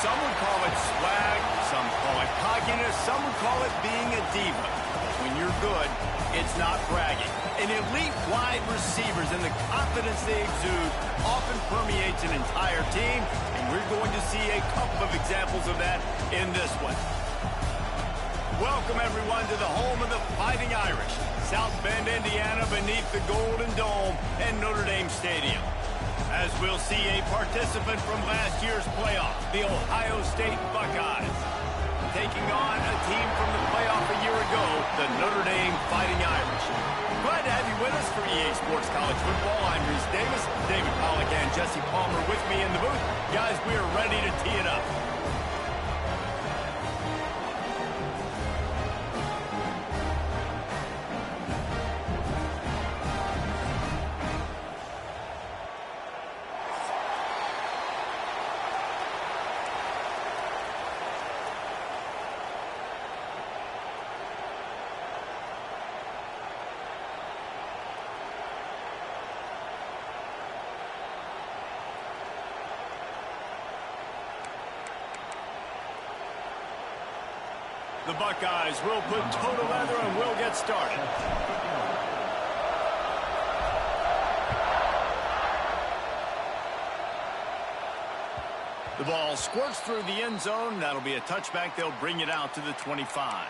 Some would call it swag, some call it cockiness, some would call it being a diva. When you're good, it's not bragging. And elite wide receivers and the confidence they exude often permeates an entire team, and we're going to see a couple of examples of that in this one. Welcome, everyone, to the home of the Fighting Irish, South Bend, Indiana, beneath the Golden Dome and Notre Dame Stadium. As we'll see a participant from last year's playoff, the Ohio State Buckeyes, taking on a team from the playoff a year ago, the Notre Dame Fighting Irish. Glad to have you with us for EA Sports College Football. I'm Reese Davis, David Pollack and Jesse Palmer with me in the booth. Guys, we are ready to tee it up. The Buckeyes will put toe to leather and will get started. The ball squirts through the end zone. That'll be a touchback. They'll bring it out to the 25.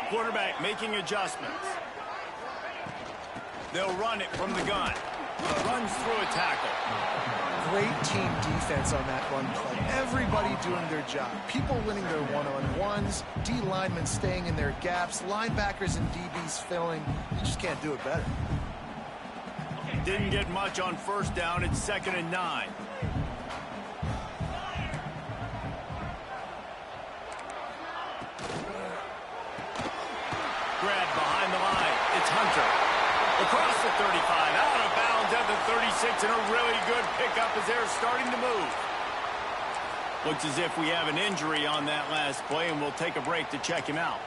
Quarterback making adjustments. They'll run it from the gun. Runs through a tackle. Great team defense on that run play. Everybody doing their job. People winning their one-on-ones. D linemen staying in their gaps. Linebackers and DBs filling. You just can't do it better. Didn't get much on first down. It's 2nd and 9. Grab behind the line. It's Hunter. Across the 35, out of bounds at the 36, and a really good pickup as they're starting to move. Looks as if we have an injury on that last play, and we'll take a break to check him out.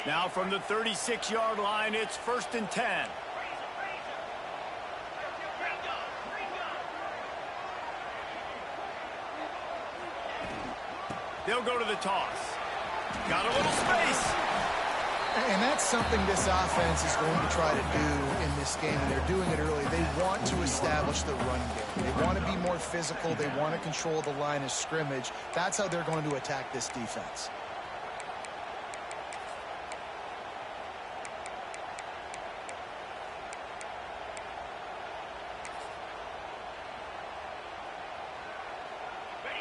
Now from the 36-yard line, it's 1st and 10. They'll go to the toss. Got a little space. And that's something this offense is going to try to do in this game, and they're doing it early. They want to establish the run game. They want to be more physical. They want to control the line of scrimmage. That's how they're going to attack this defense.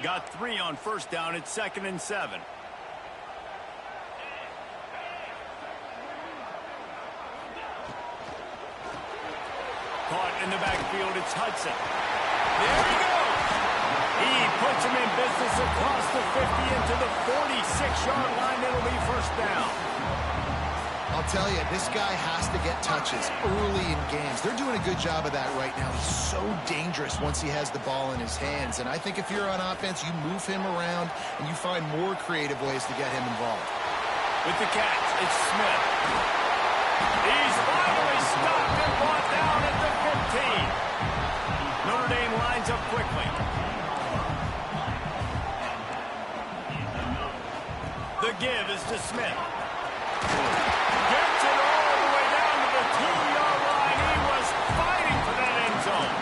Got 3 on first down. It's 2nd and 7. Caught in the backfield. It's Hudson. There he goes. He puts him in business across the 50 into the 46-yard line. It'll be 1st down. I'll tell you, this guy has to get touches early in games. They're doing a good job of that right now. He's so dangerous once he has the ball in his hands. And I think if you're on offense, you move him around and you find more creative ways to get him involved. With the catch, it's Smith. He's finally stopped and brought down at the 15. Notre Dame lines up quickly. The give is to Smith. Gets it all the way down to the 2-yard line. He was fighting for that end zone.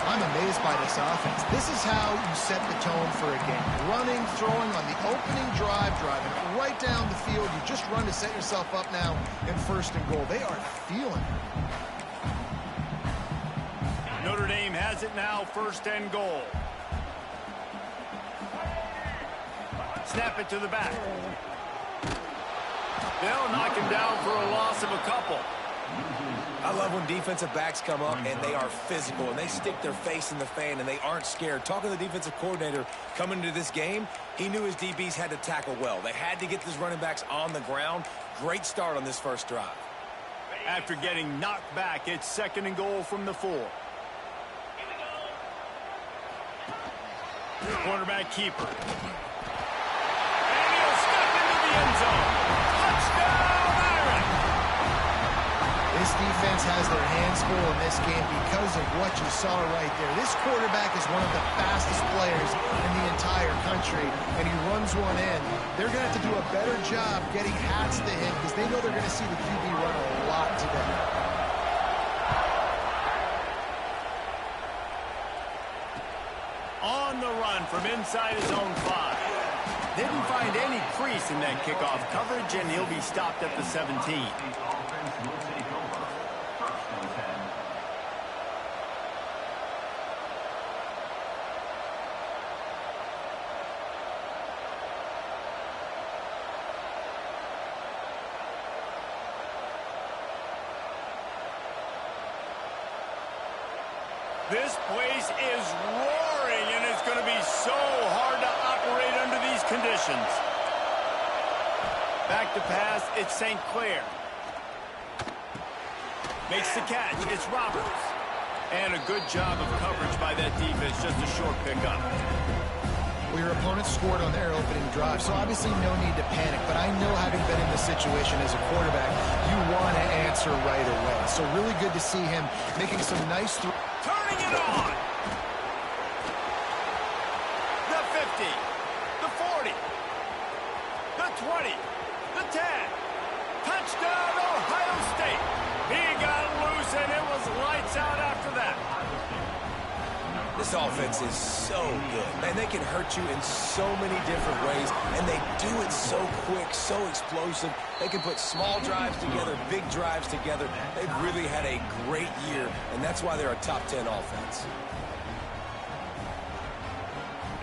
I'm amazed by this offense. This is how you set the tone for a game. Running, throwing on the opening drive, driving right down the field. You just run to set yourself up now in 1st and goal. They are feeling it. Notre Dame has it now, 1st and goal. Snap it to the back. They'll knock him down for a loss of a couple. I love when defensive backs come up and they are physical and they stick their face in the fan and they aren't scared. Talking to the defensive coordinator coming into this game, he knew his DBs had to tackle well. They had to get these running backs on the ground. Great start on this first drive. After getting knocked back, it's 2nd and goal from the 4. Quarterback keeper. And he'll step into the end zone. Touchdown, Irish! This defense has their hands full in this game because of what you saw right there. This quarterback is one of the fastest players in the entire country, and he runs one in. They're going to have to do a better job getting hats to him because they know they're going to see the QB run a lot today. On the run from inside his own 5. Didn't find any crease in that kickoff coverage, and he'll be stopped at the 17. This place is roaring, and it's going to be so hard to operate under these conditions. Back to pass, it's St. Clair. Makes the catch, it's Roberts. And a good job of coverage by that defense, just a short pickup. Well, your opponent scored on their opening drive, so obviously no need to panic. But I know, having been in this situation as a quarterback, you want to answer right away. So really good to see him making some nice throws. Turning it on. The 50. The 40. The 20. The 10. Touchdown, Ohio State. He got loose, and it was lights out after that. This offense is so good. Man, they can hurt you in so many different ways, and they do it so quick, so explosive. They can put small drives together, big drives together. They've really had a great year, and that's why they're a top 10 offense.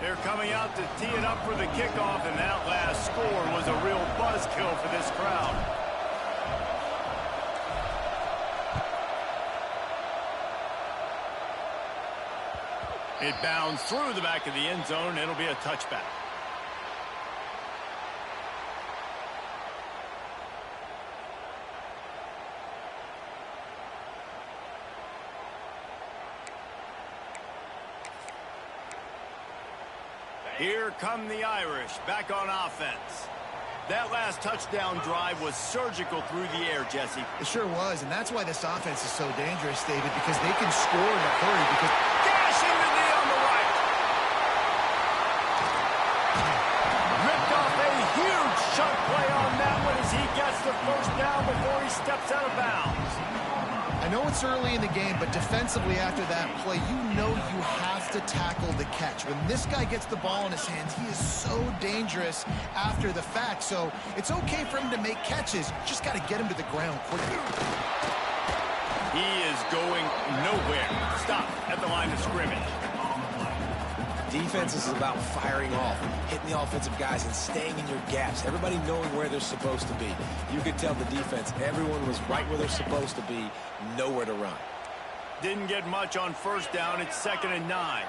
They're coming out to tee it up for the kickoff, and that last score was a real buzzkill for this crowd. It bounds through the back of the end zone. It'll be a touchback. Here come the Irish, back on offense. That last touchdown drive was surgical through the air, Jesse. It sure was, and that's why this offense is so dangerous, David, because they can score in a hurry. Because dashing the knee on the right. Ripped off a huge chunk play on that one as he gets the first down before he steps out of bounds. I know it's early in the game, but defensively after that play, you know you have to tackle the catch. When this guy gets the ball in his hands, he is so dangerous after the fact. So it's okay for him to make catches. You just got to get him to the ground quickly. He is going nowhere. Stop at the line of scrimmage. Defense is about firing off, hitting the offensive guys, and staying in your gaps. Everybody knowing where they're supposed to be. You could tell the defense, everyone was right where they're supposed to be, nowhere to run. Didn't get much on first down. It's 2nd and 9.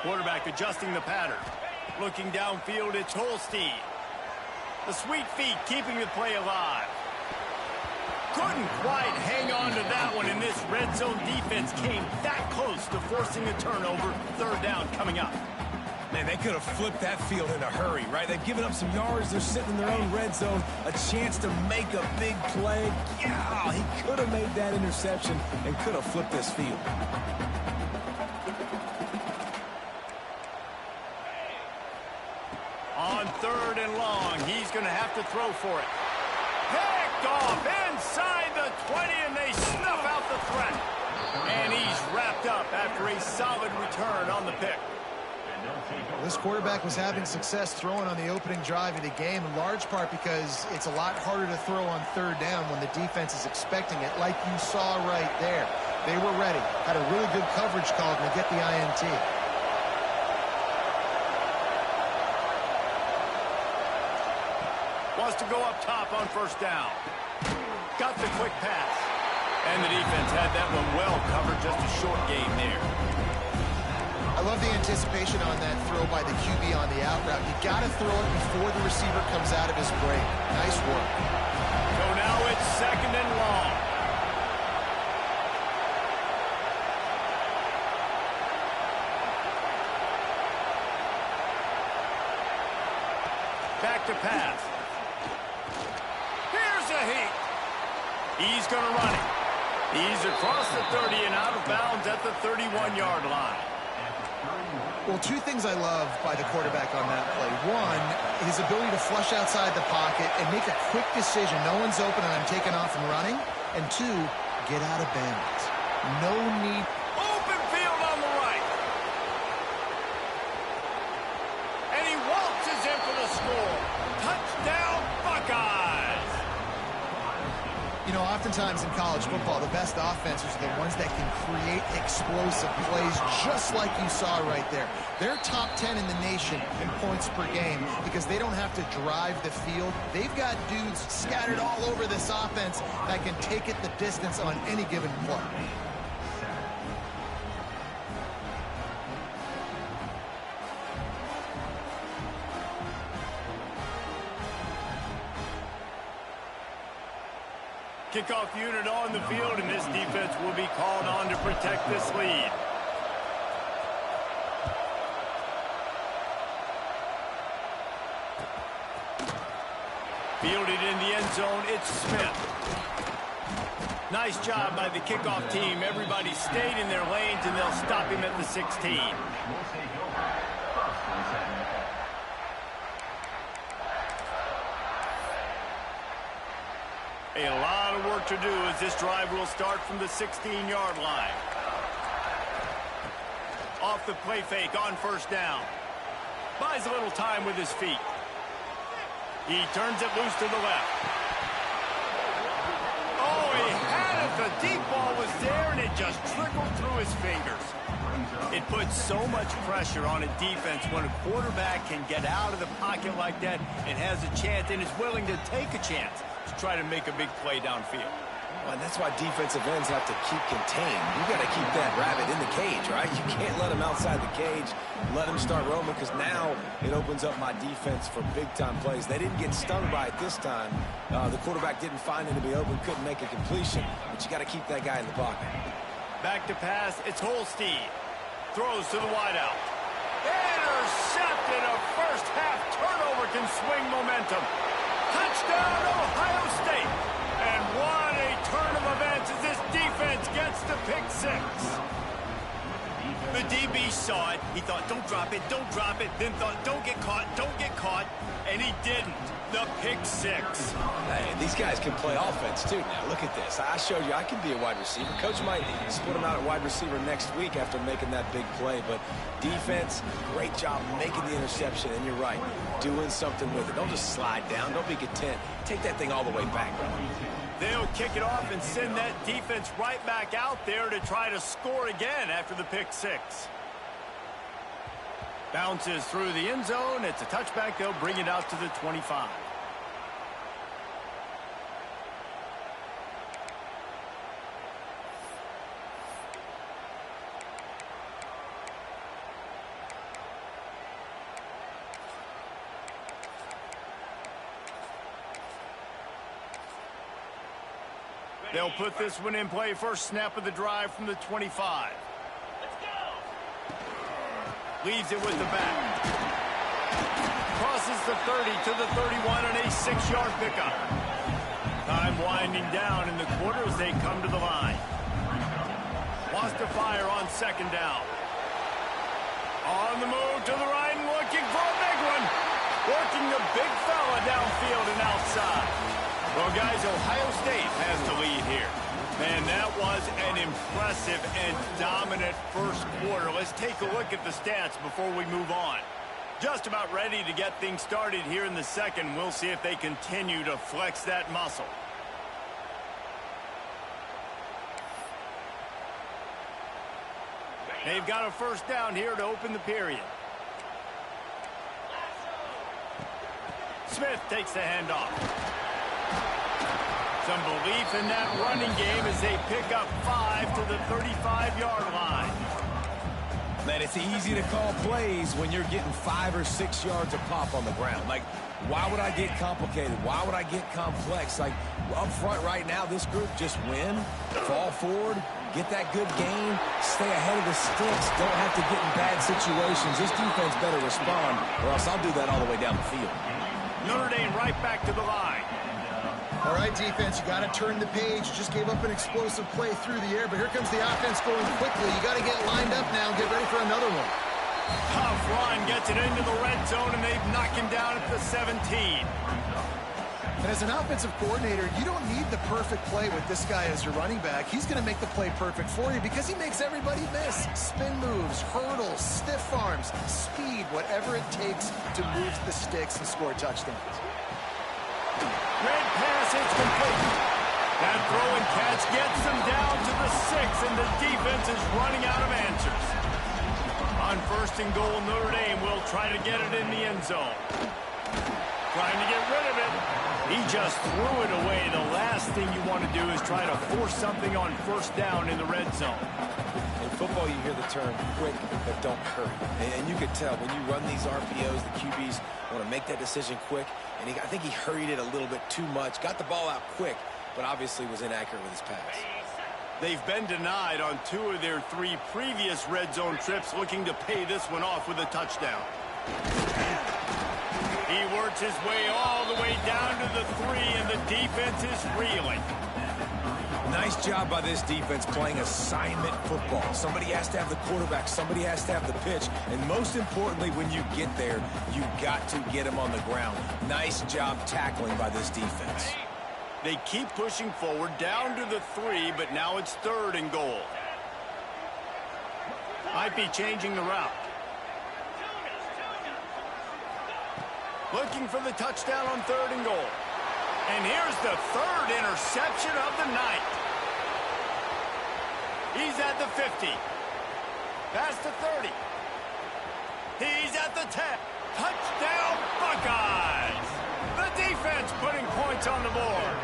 Quarterback adjusting the pattern. Looking downfield, it's Holstein. The sweet feet keeping the play alive. Couldn't quite hang on to that one, and this red zone defense came that close to forcing a turnover. 3rd down coming up. Man, they could have flipped that field in a hurry, right? They've given up some yards. They're sitting in their own red zone. A chance to make a big play. Yeah, he could have made that interception and could have flipped this field. On 3rd and long, he's going to have to throw for it. Picked off inside the 20, and they snuff out the threat. And he's wrapped up after a solid return on the pick. This quarterback was having success throwing on the opening drive of the game, in large part because it's a lot harder to throw on 3rd down when the defense is expecting it, like you saw right there. They were ready. Had a really good coverage call to get the INT. to go up top on first down. Got the quick pass. And the defense had that one well covered, just a short gain there. I love the anticipation on that throw by the QB on the out route. You got to throw it before the receiver comes out of his break. Nice work. So now it's 2nd and long. Back to pass. Here's a heat. He's going to run it. He's across the 30 and out of bounds at the 31-yard line. Well, two things I love by the quarterback on that play. One, his ability to flush outside the pocket and make a quick decision. No one's open and I'm taking off and running. And two, get out of bounds. No need. Open field on the right. And he waltzes in for the score. Touchdown, Buckeyes. You know, oftentimes in college football, the best offenses are the ones that can create explosive plays just like you saw right there. They're top 10 in the nation in points per game because they don't have to drive the field. They've got dudes scattered all over this offense that can take it the distance on any given play. Kickoff unit on the field, and this defense will be called on to protect this lead. Fielded in the end zone, it's Smith. Nice job by the kickoff team. Everybody stayed in their lanes, and they'll stop him at the 16. A lot of work to do as this drive will start from the 16-yard line. Off the play fake on first down. Buys a little time with his feet. He turns it loose to the left. Oh, he had it. The deep ball was there, and it just trickled through his fingers. It puts so much pressure on a defense when a quarterback can get out of the pocket like that and has a chance and is willing to take a chance to try to make a big play downfield. Well, and that's why defensive ends have to keep contained. You got to keep that rabbit in the cage, right? You can't let him outside the cage, let him start roaming, because now it opens up my defense for big-time plays. They didn't get stung by it this time. The quarterback didn't find it to be open, couldn't make a completion, but you got to keep that guy in the pocket. Back to pass, it's Holstein. Throws to the wideout. Intercepted. A first-half turnover can swing momentum. Touchdown, Ohio State. And what a turn of events as this defense gets the pick six. The DB saw it. He thought, don't drop it, then thought, don't get caught, and he didn't. The pick six. Hey, these guys can play offense, too. Now, look at this. I showed you I can be a wide receiver. Coach might split him out at wide receiver next week after making that big play, but defense, great job making the interception, and you're right, doing something with it. Don't just slide down. Don't be content. Take that thing all the way back. They'll kick it off and send that defense right back out there to try to score again after the pick six. Bounces through the end zone. It's a touchback. They'll bring it out to the 25. They'll put this one in play. First snap of the drive from the 25. Leaves it with the back. Crosses the 30 to the 31 on a 6-yard pickup. Time winding down in the quarter as they come to the line. Wants to fire on second down. On the move to the right and looking for a big one. Working the big fella downfield and outside. Well, guys, Ohio State has the lead here. Man, that was an impressive and dominant first quarter. Let's take a look at the stats before we move on. Just about ready to get things started here in the second. We'll see if they continue to flex that muscle. They've got a first down here to open the period. Smith takes the handoff. Some belief in that running game as they pick up 5 to the 35-yard line. Man, it's easy to call plays when you're getting 5 or 6 yards of pop on the ground. Like, why would I get complicated? Why would I get complex? Like, up front right now, this group just win, fall forward, get that good gain, stay ahead of the sticks, don't have to get in bad situations. This defense better respond, or else I'll do that all the way down the field. Notre Dame right back to the line. All right, defense, you got to turn the page. You just gave up an explosive play through the air, but here comes the offense going quickly. You got to get lined up now and get ready for another one. Tough run gets it into the red zone, and they've knocked him down at the 17. And as an offensive coordinator, you don't need the perfect play with this guy as your running back. He's going to make the play perfect for you because he makes everybody miss. Spin moves, hurdles, stiff arms, speed, whatever it takes to move the sticks and score touchdowns. Red pass, it's complete. That throw and catch gets them down to the 6, and the defense is running out of answers. On 1st and goal, Notre Dame will try to get it in the end zone. Trying to get rid of it. He just threw it away. The last thing you want to do is try to force something on 1st down in the red zone. In football, you hear the term quick, but don't hurry. And you could tell when you run these RPOs, the QBs want to make that decision quick. And I think he hurried it a little bit too much. Got the ball out quick, but obviously was inaccurate with his pass. They've been denied on 2 of their 3 previous red zone trips, looking to pay this one off with a touchdown. He works his way all the way down to the 3, and the defense is reeling. Nice job by this defense playing assignment football. Somebody has to have the quarterback. Somebody has to have the pitch. And most importantly, when you get there, you got to get him on the ground. Nice job tackling by this defense. They keep pushing forward down to the 3, but now it's 3rd and goal. Might be changing the route. Looking for the touchdown on 3rd and goal. And here's the 3rd interception of the night. He's at the 50. Past the 30. He's at the 10. Touchdown, Buckeyes! The defense putting points on the board.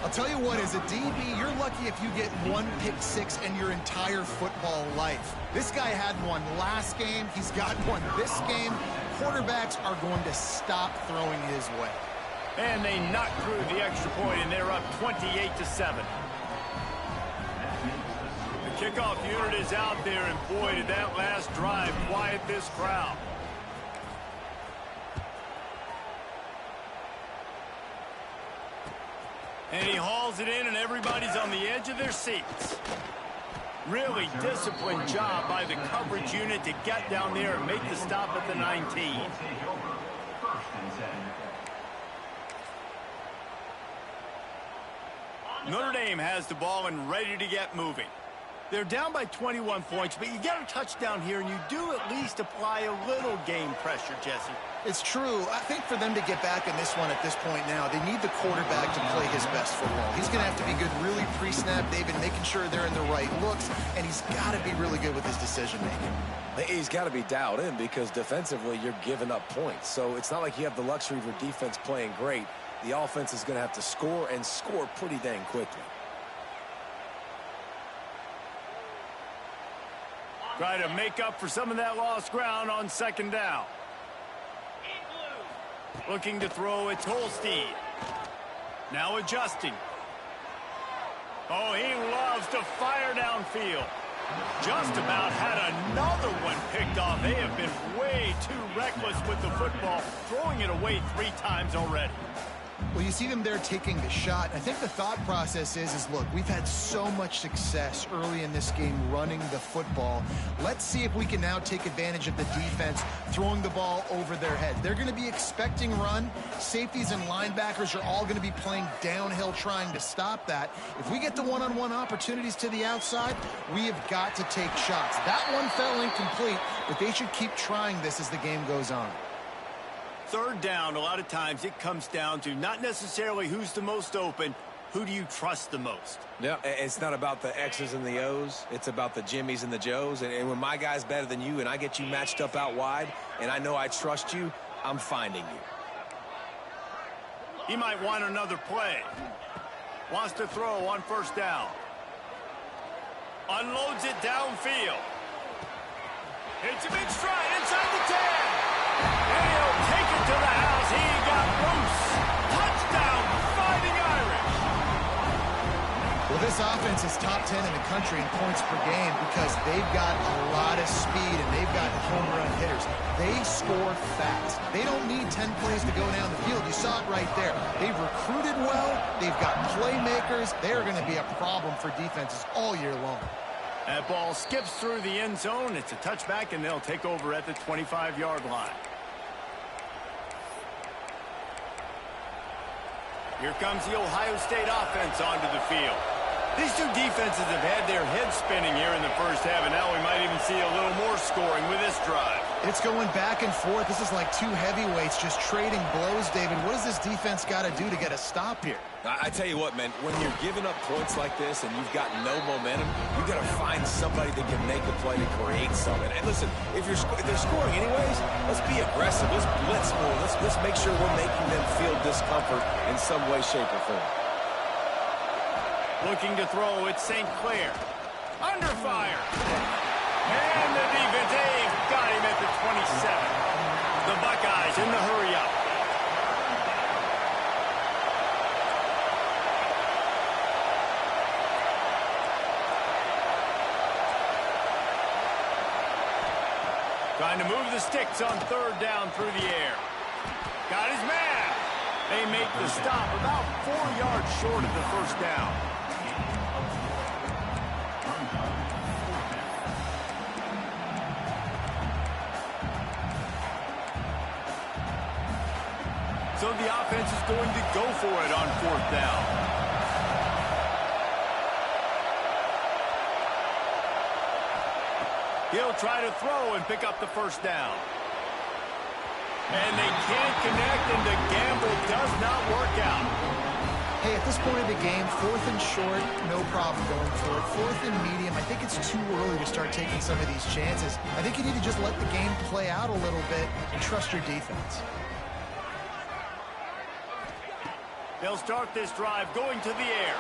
I'll tell you what, as a DB, you're lucky if you get 1 pick 6 in your entire football life. This guy had one last game. He's got one this game. Quarterbacks are going to stop throwing his way. And they knock through the extra point, and they're up 28-7. The kickoff unit is out there, and boy, did that last drive quiet this crowd. And he hauls it in, and everybody's on the edge of their seats. Really disciplined job by the coverage unit to get down there and make the stop at the 19. Notre Dame has the ball and ready to get moving. They're down by 21 points, but you get a touchdown here, and you do at least apply a little game pressure, Jesse. It's true. I think for them to get back in this one at this point now, they need the quarterback to play his best football. He's going to have to be good really pre-snap, David, making sure they're in the right looks, and he's got to be really good with his decision-making. He's got to be dialed in because defensively you're giving up points. So it's not like you have the luxury of your defense playing great. The offense is going to have to score and score pretty dang quickly. Try to make up for some of that lost ground on 2nd down. Looking to throw, it's Holstein. Now adjusting. Oh, he loves to fire downfield. Just about had another one picked off. They have been way too reckless with the football, throwing it away 3 times already. Well, you see them there taking the shot. I think the thought process is look, we've had so much success early in this game running the football. Let's see if we can now take advantage of the defense throwing the ball over their head. They're going to be expecting run. Safeties and linebackers are all going to be playing downhill trying to stop that. If we get the one-on-one opportunities to the outside, we have got to take shots. That one fell incomplete, but they should keep trying this as the game goes on. 3rd down, a lot of times it comes down to not necessarily who's the most open, who do you trust the most? Yeah, it's not about the X's and the O's. It's about the Jimmies and the Joes. And when my guy's better than you and I get you matched up out wide and I know I trust you, I'm finding you. He might want another play. Wants to throw on first down. Unloads it downfield. Hits him in stride inside the 10. And he'll take it to the house. He got loose. Touchdown, Fighting Irish. Well, this offense is top 10 in the country in points per game because they've got a lot of speed and they've got home run hitters. They score fast. They don't need 10 plays to go down the field. You saw it right there. They've recruited well. They've got playmakers. They're going to be a problem for defenses all year long. That ball skips through the end zone. It's a touchback, and they'll take over at the 25-yard line. Here comes the Ohio State offense onto the field. These two defenses have had their heads spinning here in the first half, and now we might even see a little more scoring with this drive. It's going back and forth. This is like two heavyweights just trading blows, David. What does this defense got to do to get a stop here? I tell you what, man, when you're giving up points like this and you've got no momentum, you've got to find somebody that can make a play to create something. And listen, if they're scoring anyways, let's be aggressive. Let's blitz more. Let's make sure we're making them feel discomfort in some way, shape, or form. Looking to throw, it's St. Clair. Under fire. And the defense, they've got him at the 27. The Buckeyes in the hurry-up. Trying to move the sticks on third down through the air. Got his man. They make the stop about 4 yards short of the first down. So the offense is going to go for it on fourth down. He'll try to throw and pick up the first down. And they can't connect, and the gamble does not work out. Hey, at this point of the game, fourth and short, no problem going for it. Fourth and medium, I think it's too early to start taking some of these chances. I think you need to just let the game play out a little bit and trust your defense. They'll start this drive going to the air.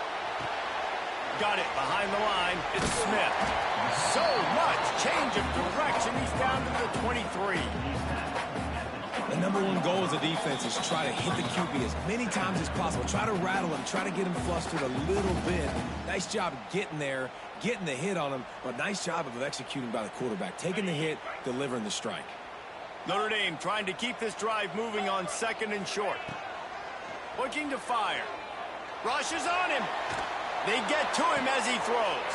Got it behind the line. It's Smith. So much change of direction. He's down to the 23. The number one goal as a defense is try to hit the QB as many times as possible. Try to rattle him. Try to get him flustered a little bit. Nice job getting there, getting the hit on him, but nice job of executing by the quarterback. Taking the hit, delivering the strike. Notre Dame trying to keep this drive moving on second and short. Looking to fire. Rushes on him. They get to him as he throws.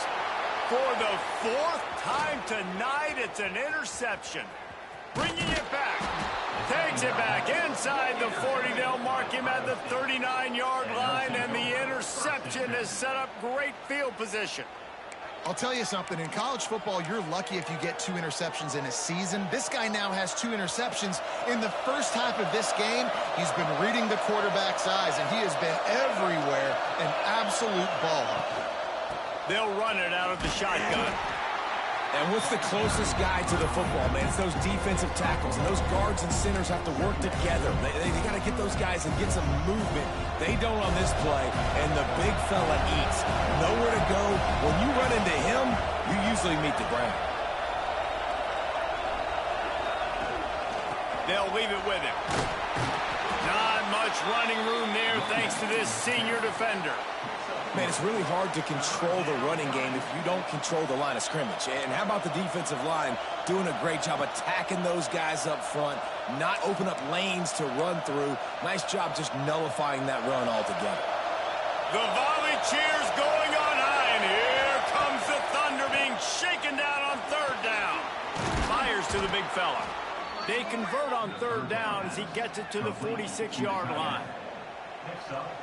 For the fourth time tonight, it's an interception. Bringing it back. Takes it back inside the 40. They'll mark him at the 39-yard line, and the interception has set up great field position. I'll tell you something. In college football, you're lucky if you get 2 interceptions in a season. This guy now has 2 interceptions. In the first half of this game, he's been reading the quarterback's eyes, and he has been everywhere, an absolute baller. They'll run it out of the shotgun. And what's the closest guy to the football, man? It's those defensive tackles, and those guards and centers have to work together. They got to get those guys and get some movement. They don't on this play, and the big fella eats. Nowhere to go. When you run into him, you usually meet the ground. They'll leave it with him. Not much running room there thanks to this senior defender. Man, it's really hard to control the running game if you don't control the line of scrimmage. And how about the defensive line doing a great job attacking those guys up front, not open up lanes to run through. Nice job just nullifying that run altogether. The volley cheers going on high, and here comes the Thunder being shaken down on third down. Fires to the big fella. They convert on third down as he gets it to the 46-yard line.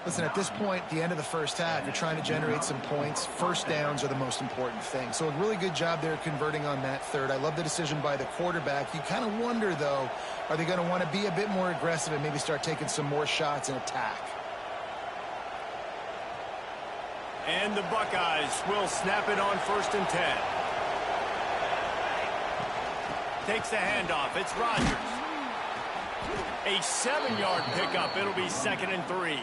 Listen, at this point, the end of the first half, you're trying to generate some points. First downs are the most important thing. So a really good job there converting on that third. I love the decision by the quarterback. You kind of wonder, though, are they going to want to be a bit more aggressive and maybe start taking some more shots and attack? And the Buckeyes will snap it on 1st and 10. Takes the handoff. It's Rodgers. A 7-yard pickup. It'll be 2nd and 3.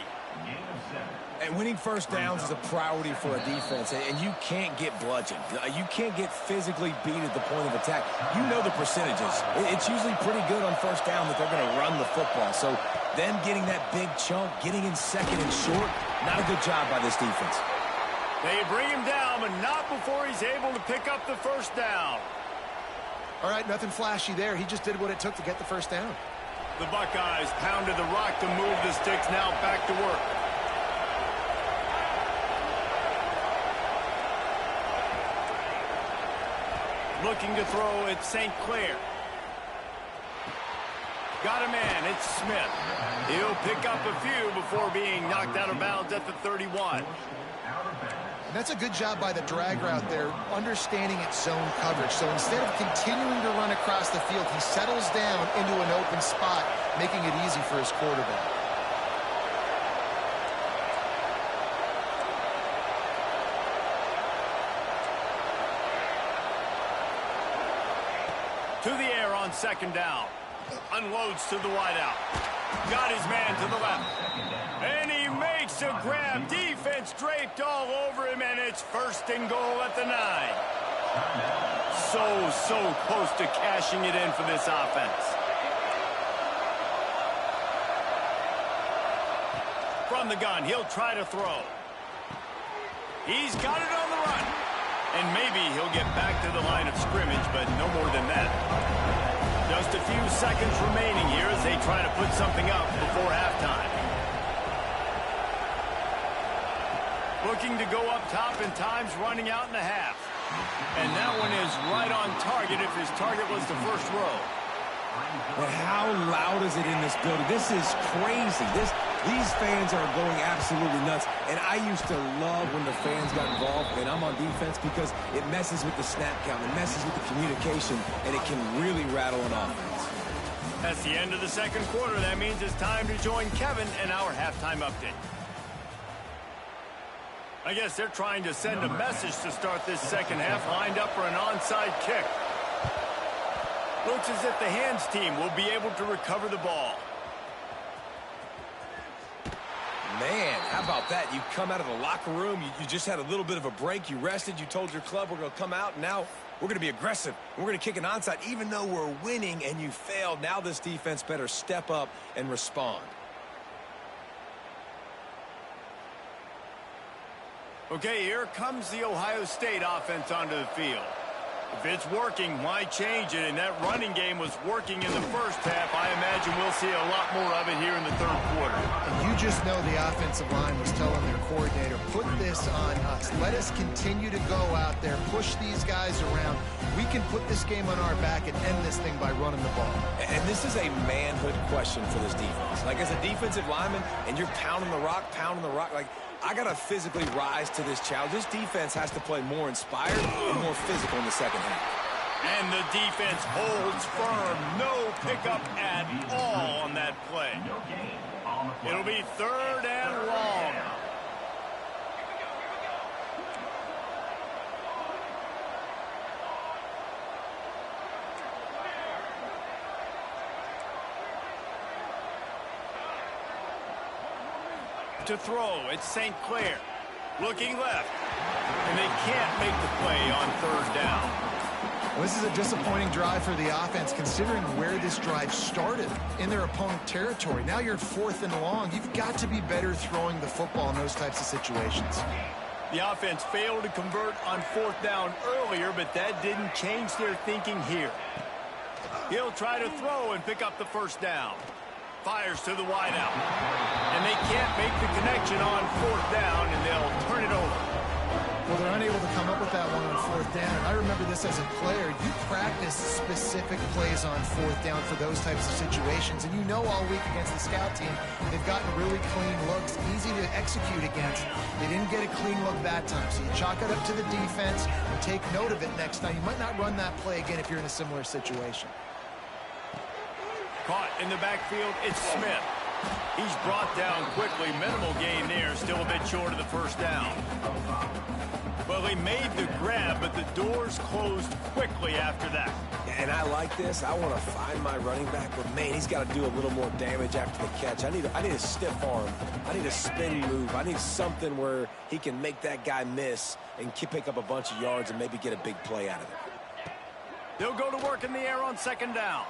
And winning first downs is a priority for a defense, and you can't get bludgeoned. You can't get physically beat at the point of attack. You know the percentages. It's usually pretty good on first down that they're going to run the football. So them getting that big chunk, getting in 2nd and short, not a good job by this defense. They bring him down, but not before he's able to pick up the first down. All right, nothing flashy there. He just did what it took to get the first down. The Buckeyes pounded the rock to move the sticks. Now back to work. Looking to throw at St. Clair. Got a man. It's Smith. He'll pick up a few before being knocked out of bounds at the 31. And that's a good job by the drag route there, understanding its zone coverage. So instead of continuing to run across the field, he settles down into an open spot, making it easy for his quarterback. To the air on 2nd down. Unloads to the wideout. Got his man to the left. And he makes a grab. Defense draped all over him, and it's 1st and goal at the 9. So close to cashing it in for this offense. From the gun, he'll try to throw. He's got it on the run. And maybe he'll get back to the line of scrimmage, but no more than that. Just a few seconds remaining here as they try to put something up before halftime. Looking to go up top, and time's running out in the half. And that one is right on target if his target was the first row. But how loud is it in this building? This is crazy. These fans are going absolutely nuts. And I used to love when the fans got involved, and I'm on defense, because it messes with the snap count, it messes with the communication, and it can really rattle an offense. That's the end of the 2nd quarter. That means it's time to join Kevin and our halftime update. I guess they're trying to send a message to start this 2nd half, lined up for an onside kick. Looks as if the hands team will be able to recover the ball. Man, how about that? You come out of the locker room, you just had a little bit of a break, you rested, you told your club we're going to come out, and now we're going to be aggressive. We're going to kick an onside, even though we're winning and you failed. Now this defense better step up and respond. Okay, here comes the Ohio State offense onto the field. If it's working, why change it? And that running game was working in the first half. I imagine we'll see a lot more of it here in the 3rd quarter. And you just know the offensive line was telling their coordinator, put this on us. Let us continue to go out there, push these guys around. We can put this game on our back and end this thing by running the ball. And this is a manhood question for this defense. Like, as a defensive lineman, and you're pounding the rock, like, I got to physically rise to this challenge. This defense has to play more inspired and more physical in the 2nd half. And the defense holds firm. No pickup at all on that play. It'll be 3rd and long. To throw, it's St. Clair. Looking left. And they can't make the play on 3rd down. Well, this is a disappointing drive for the offense, considering where this drive started, in their opponent territory. Now you're 4th and long. You've got to be better throwing the football in those types of situations. The offense failed to convert on 4th down earlier, but that didn't change their thinking here. He'll try to throw and pick up the first down. Fires to the wideout. And they can't make the connection on 4th down, and they'll turn it over. Well, they're unable to come up with that one on 4th down. And I remember this as a player. You practice specific plays on 4th down for those types of situations. And you know all week against the scout team, they've gotten really clean looks, easy to execute against. They didn't get a clean look that time. So you chalk it up to the defense and take note of it next time. You might not run that play again if you're in a similar situation. Caught in the backfield, it's Smith. He's brought down quickly. Minimal gain there. Still a bit short of the first down. Well, he made the grab, but the doors closed quickly after that. And I like this. I want to find my running back, but man, he's got to do a little more damage after the catch. I need a stiff arm. I need a spin move. I need something where he can make that guy miss and pick up a bunch of yards and maybe get a big play out of it. They'll go to work in the air on second down.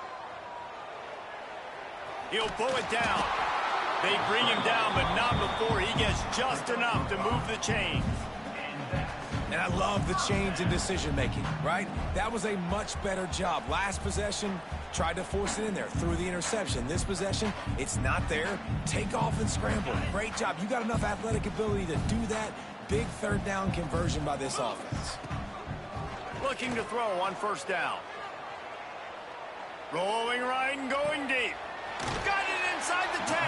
He'll pull it down. They bring him down, but not before he gets just enough to move the chains. And I love the change in decision-making, right? That was a much better job. Last possession, tried to force it in there, threw the interception. This possession, it's not there. Take off and scramble. Great job. You got enough athletic ability to do that. Big third down conversion by this offense. Looking to throw on first down. Rolling right and going deep. Got it inside the 10.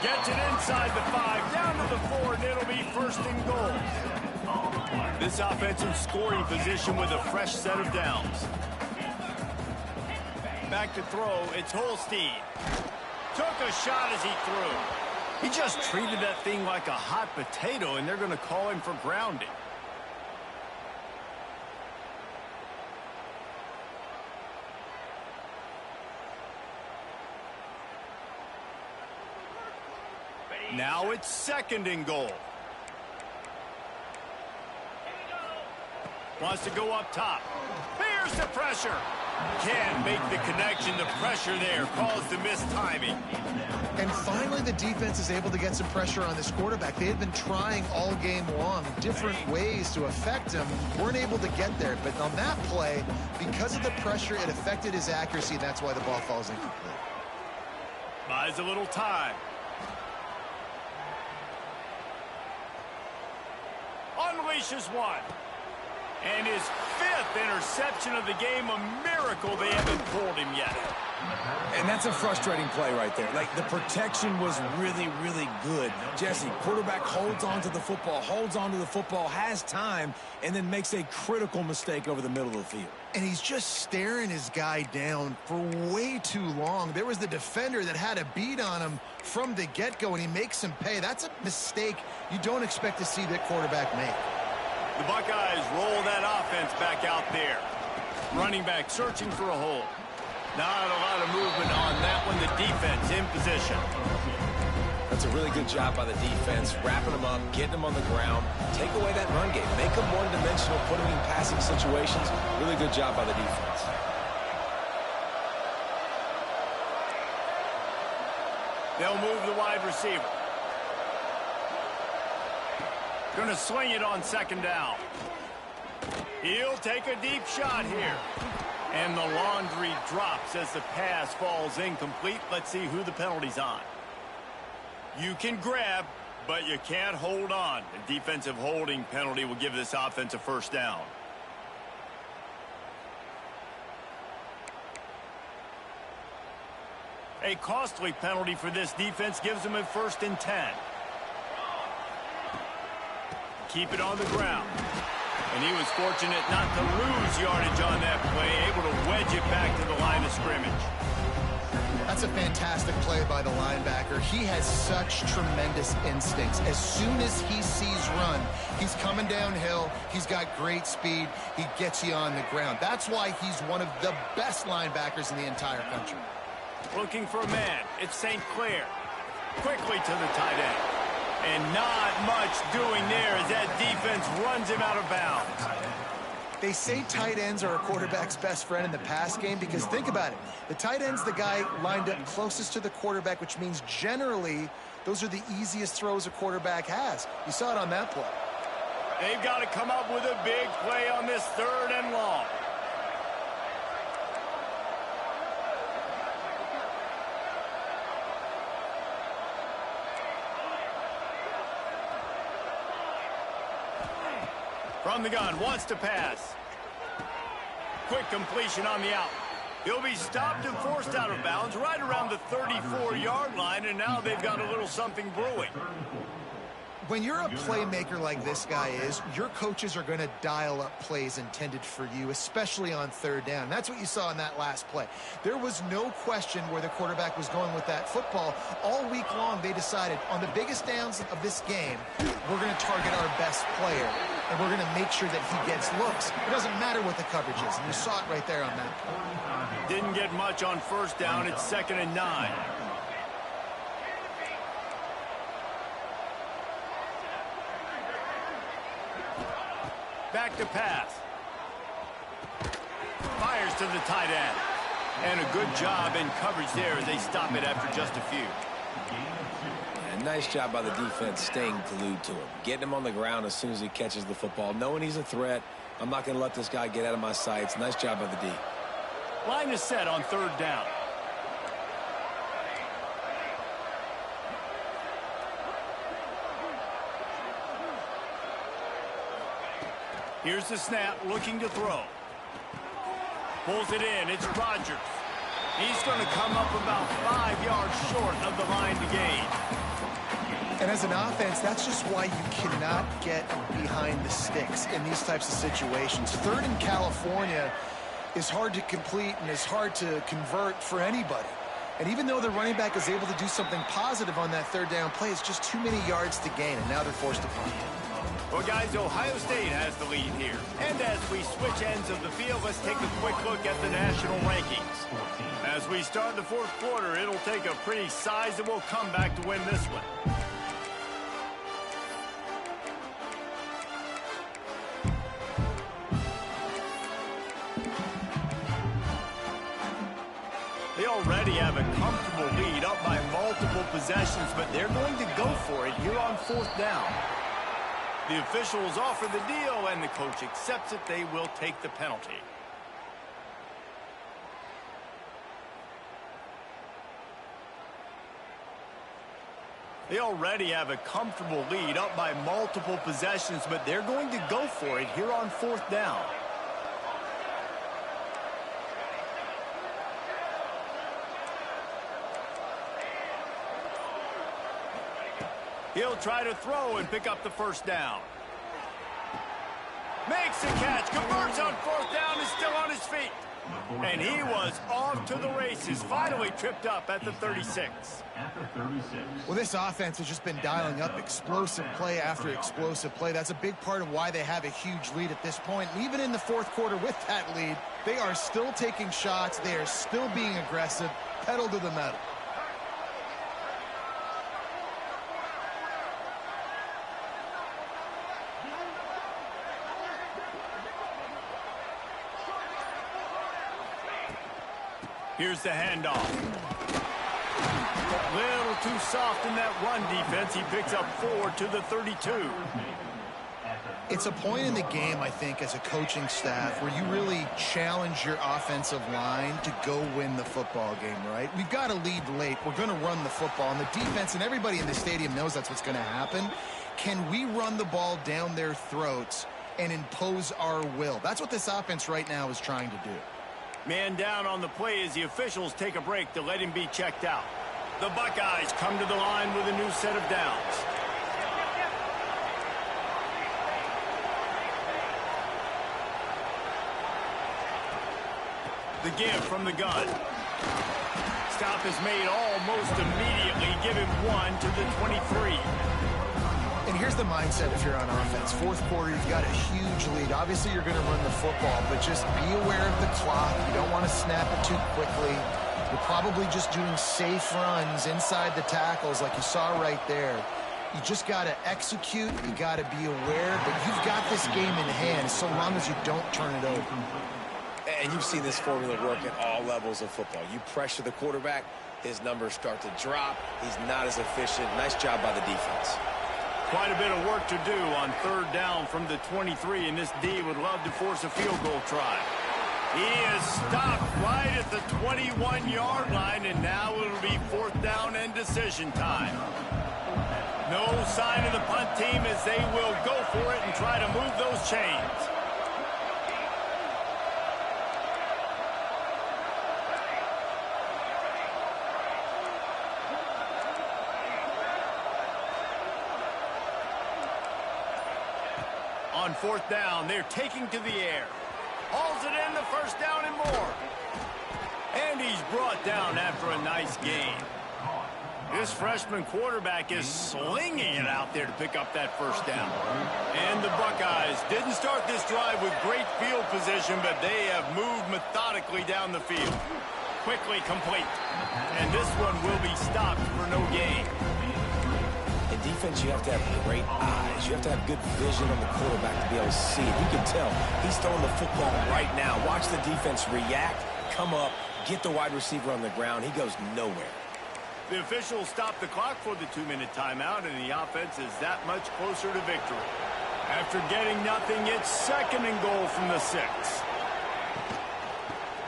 Gets it inside the 5, down to the 4, and it'll be first and goal. This offensive scoring position with a fresh set of downs. Back to throw, it's Holstein. Took a shot as he threw. He just treated that thing like a hot potato, and they're going to call him for grounding. Now it's second and goal. Wants to go up top. Here's the pressure. Can make the connection. The pressure there caused the missed timing. And finally, the defense is able to get some pressure on this quarterback. They had been trying all game long different ways to affect him. Weren't able to get there. But on that play, because of the pressure, it affected his accuracy, and that's why the ball falls incomplete. Buys a little time. Unleashes one. And his 5th interception of the game, a miracle they haven't pulled him yet. And that's a frustrating play right there. Like, the protection was really, really good. Jesse, quarterback holds on to the football, has time, and then makes a critical mistake over the middle of the field. And he's just staring his guy down for way too long. There was the defender that had a beat on him from the get-go, and he makes him pay. That's a mistake you don't expect to see that quarterback make. The Buckeyes roll that offense back out there. Running back searching for a hole. Not a lot of movement on that one. The defense in position. That's a really good job by the defense, wrapping them up, getting them on the ground, take away that run game, make them one-dimensional, put them in passing situations. Really good job by the defense. They'll move the wide receiver. Going to swing it on second down. He'll take a deep shot here. And the laundry drops as the pass falls incomplete. Let's see who the penalty's on. You can grab, but you can't hold on. A defensive holding penalty will give this offense a first down. A costly penalty for this defense gives them a 1st and 10. Keep it on the ground. And he was fortunate not to lose yardage on that play, able to wedge it back to the line of scrimmage. That's a fantastic play by the linebacker. He has such tremendous instincts. As soon as he sees run, he's coming downhill. He's got great speed. He gets you on the ground. That's why he's one of the best linebackers in the entire country. Looking for a man. It's St. Clair. Quickly to the tight end. And not much doing there as that defense runs him out of bounds. They say tight ends are a quarterback's best friend in the pass game because think about it. The tight end's the guy lined up closest to the quarterback, which means generally those are the easiest throws a quarterback has. You saw it on that play. They've got to come up with a big play on this 3rd and long. From the gun, wants to pass. Quick completion on the out. He'll be stopped and forced out of bounds right around the 34-yard line, and now they've got a little something brewing. When you're a playmaker like this guy is, your coaches are going to dial up plays intended for you, especially on third down. That's what you saw in that last play. There was no question where the quarterback was going with that football. All week long, they decided on the biggest downs of this game, we're going to target our best player, and we're going to make sure that he gets looks. It doesn't matter what the coverage is, and you saw it right there on that. Didn't get much on first down. It's 2nd and 9. Back to pass. Fires to the tight end. And a good job in coverage there as they stop it after just a few. And nice job by the defense staying glued to him. Getting him on the ground as soon as he catches the football. Knowing he's a threat. I'm not going to let this guy get out of my sights. Nice job by the D. Line is set on third down. Here's the snap, looking to throw. Pulls it in, it's Rodgers. He's going to come up about 5 yards short of the line to gain. And as an offense, that's just why you cannot get behind the sticks in these types of situations. Third in California is hard to complete and is hard to convert for anybody. And even though the running back is able to do something positive on that third down play, it's just too many yards to gain, and now they're forced to punt. Well, guys, Ohio State has the lead here. And as we switch ends of the field, let's take a quick look at the national rankings. As we start the fourth quarter, it'll take a pretty sizable comeback to win this one. They already have a comfortable lead up by multiple possessions, but they're going to go for it here on fourth down. The officials offer the deal, and the coach accepts it. They will take the penalty. They already have a comfortable lead up by multiple possessions, but they're going to go for it here on fourth down. He'll try to throw and pick up the first down. Makes the catch, converts on fourth down, is still on his feet. And he was off to the races, finally tripped up at the 36. Well, this offense has just been dialing up explosive play after explosive play. That's a big part of why they have a huge lead at this point. And even in the fourth quarter with that lead, they are still taking shots. They are still being aggressive, pedal to the metal. Here's the handoff. A little too soft in that run defense. He picks up 4 to the 32. It's a point in the game, I think, as a coaching staff where you really challenge your offensive line to go win the football game, right? We've got to lead late. We're going to run the football. And the defense and everybody in the stadium knows that's what's going to happen. Can we run the ball down their throats and impose our will? That's what this offense right now is trying to do. Man down on the play as the officials take a break to let him be checked out. The Buckeyes come to the line with a new set of downs. The give from the gun. Stop is made almost immediately. Give him 1 to the 23. And here's the mindset if you're on offense. Fourth quarter, you've got a huge lead. Obviously, you're going to run the football, but just be aware of the clock. You don't want to snap it too quickly. You're probably just doing safe runs inside the tackles like you saw right there. You just got to execute. You got to be aware, but you've got this game in hand so long as you don't turn it over. And you've seen this formula work at all levels of football. You pressure the quarterback, his numbers start to drop. He's not as efficient. Nice job by the defense. Quite a bit of work to do on third down from the 23, and this D would love to force a field goal try. He is stopped right at the 21-yard line, and now it'll be fourth down and decision time. No sign of the punt team as they will go for it and try to move those chains. on fourth down. They're taking to the air. Hauls it in, the first down and more. And he's brought down after a nice gain. This freshman quarterback is slinging it out there to pick up that first down. And the Buckeyes didn't start this drive with great field position, but they have moved methodically down the field. Quickly complete. And this one will be stopped for no gain. In defense, you have to have great eyes. You have to have good vision on the quarterback to be able to see it. You can tell he's throwing the football right now. Watch the defense react, come up, get the wide receiver on the ground. He goes nowhere. The officials stop the clock for the 2-minute timeout, and the offense is that much closer to victory. After getting nothing, it's 2nd and goal from the 6.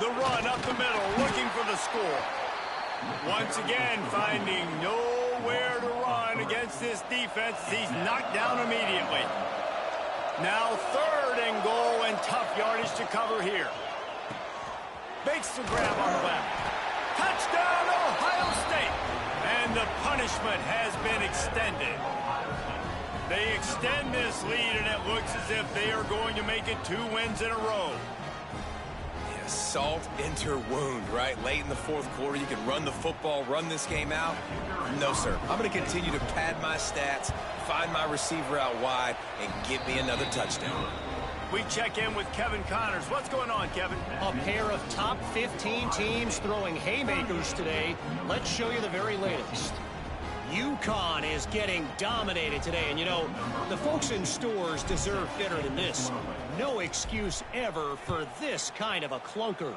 The run up the middle, looking for the score. Once again, finding nowhere to run against this defense. He's knocked down immediately. Now 3rd and goal, and tough yardage to cover here. Makes the grab on the left. Touchdown, Ohio State! And the punishment has been extended. They extend this lead, and it looks as if they are going to make it 2 wins in a row. Yeah, salt into her wound, right? Late in the 4th quarter, you can run the football, run this game out. No, sir. I'm going to continue to pad my stats, find my receiver out wide, and get me another touchdown. We check in with Kevin Connors. What's going on, Kevin? A pair of top 15 teams throwing haymakers today. Let's show you the very latest. UConn is getting dominated today. And, you know, the folks in stores deserve better than this. No excuse ever for this kind of a clunker.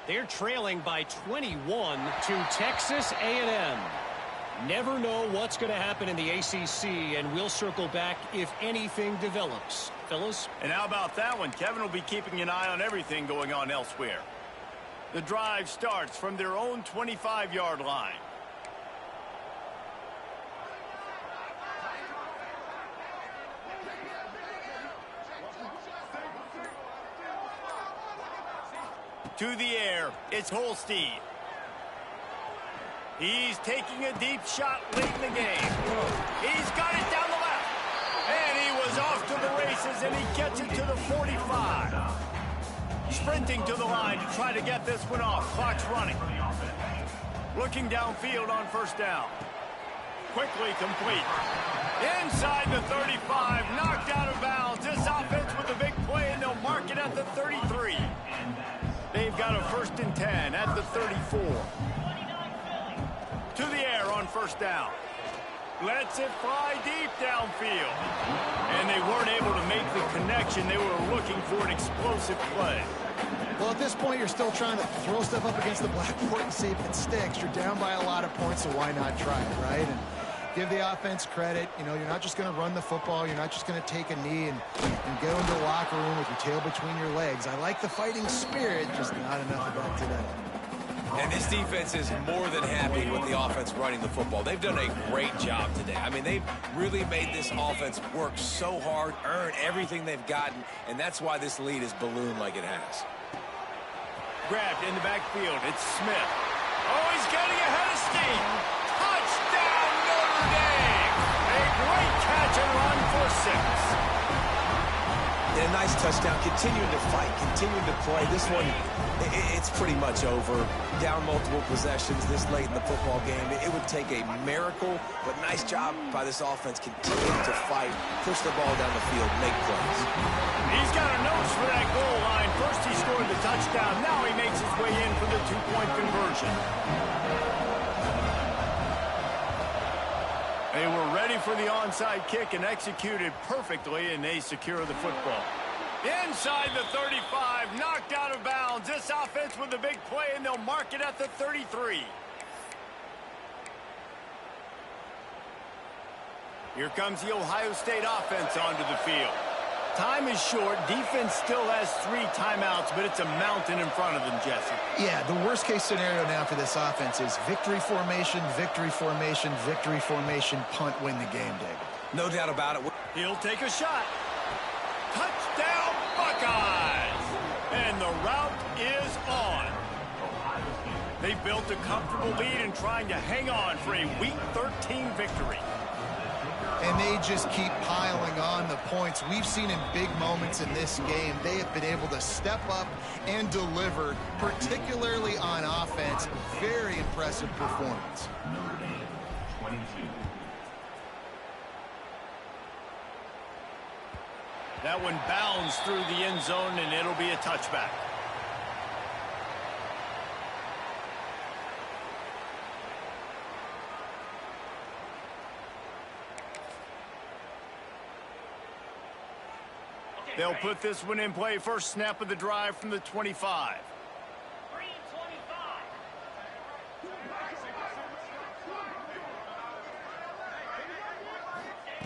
They're trailing by 21 to Texas A&M. Never know what's going to happen in the ACC, and we'll circle back if anything develops. Fellas? And how about that one? Kevin will be keeping an eye on everything going on elsewhere. The drive starts from their own 25-yard line. To the air, it's Holstein. He's taking a deep shot late in the game. He's got it down the left. And he was off to the races, and he gets it to the 45. Sprinting to the line to try to get this one off. Clock's running. Looking downfield on first down. Quickly complete. Inside the 35, knocked out of bounds. This offense with a big play, and they'll mark it at the 33. They've got a 1st and 10 at the 34. To the air on first down. Lets it fly deep downfield. And they weren't able to make the connection. They were looking for an explosive play. Well, at this point, you're still trying to throw stuff up against the blackboard and see if it sticks. You're down by a lot of points, so why not try it, right? And give the offense credit. You know, you're not just going to run the football. You're not just going to take a knee and go into the locker room with your tail between your legs. I like the fighting spirit, just not enough of that today. And this defense is more than happy with the offense running the football. They've done a great job today. I mean, they've really made this offense work so hard, earn everything they've gotten, and that's why this lead is ballooned like it has. Grabbed in the backfield. It's Smith. Oh, he's getting ahead of steam. Touchdown, Notre Dame. A great catch and run for 6. And a nice touchdown, continuing to fight, continuing to play. This one, it's pretty much over. Down multiple possessions this late in the football game. It would take a miracle, but nice job by this offense continuing to fight, push the ball down the field, make plays. He's got a nose for that goal line. First he scored the touchdown. Now he makes his way in for the 2-point conversion. They were ready for the onside kick and executed perfectly, and they secure the football. Inside the 35, knocked out of bounds. This offense with a big play, and they'll mark it at the 33. Here comes the Ohio State offense onto the field. Time is short. Defense still has 3 timeouts, but it's a mountain in front of them, Jesse. Yeah, the worst-case scenario now for this offense is victory formation, punt, win the game, David. No doubt about it. He'll take a shot. Touchdown, Buckeyes! And the route is on. They built a comfortable lead and trying to hang on for a Week 13 victory. and they just keep piling on the points. We've seen in big moments in this game, they have been able to step up and deliver, particularly on offense. Very impressive performance. Notre Dame, 22. That one bounds through the end zone, and it'll be a touchback. They'll put this one in play. First snap of the drive from the 25.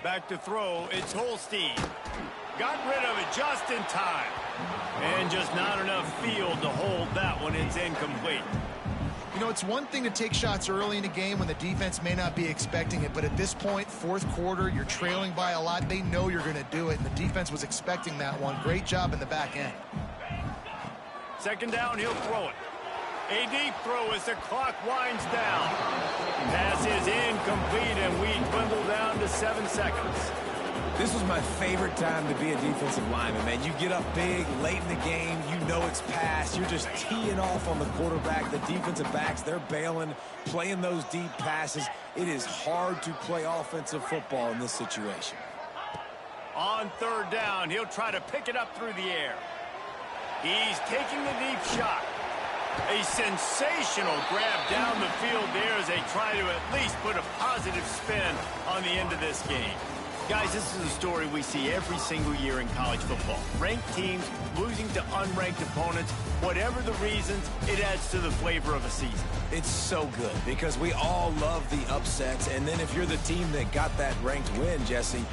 Back to throw. It's Holstein. Got rid of it just in time. And just not enough field to hold that one. It's incomplete. You know, it's one thing to take shots early in a game when the defense may not be expecting it, but at this point, fourth quarter, you're trailing by a lot. They know you're going to do it, and the defense was expecting that one. Great job in the back end. Second down, he'll throw it. A deep throw as the clock winds down. Pass is incomplete, and we dwindle down to 7 seconds. This was my favorite time to be a defensive lineman, man. You get up big, late in the game, you know it's past. You're just teeing off on the quarterback. The defensive backs, they're bailing, playing those deep passes. It is hard to play offensive football in this situation. On third down, he'll try to pick it up through the air. He's taking the deep shot. A sensational grab down the field there as they try to at least put a positive spin on the end of this game. Guys, this is a story we see every single year in college football. Ranked teams losing to unranked opponents. Whatever the reasons, it adds to the flavor of a season. It's so good because we all love the upsets, and then if you're the team that got that ranked win, Jesse,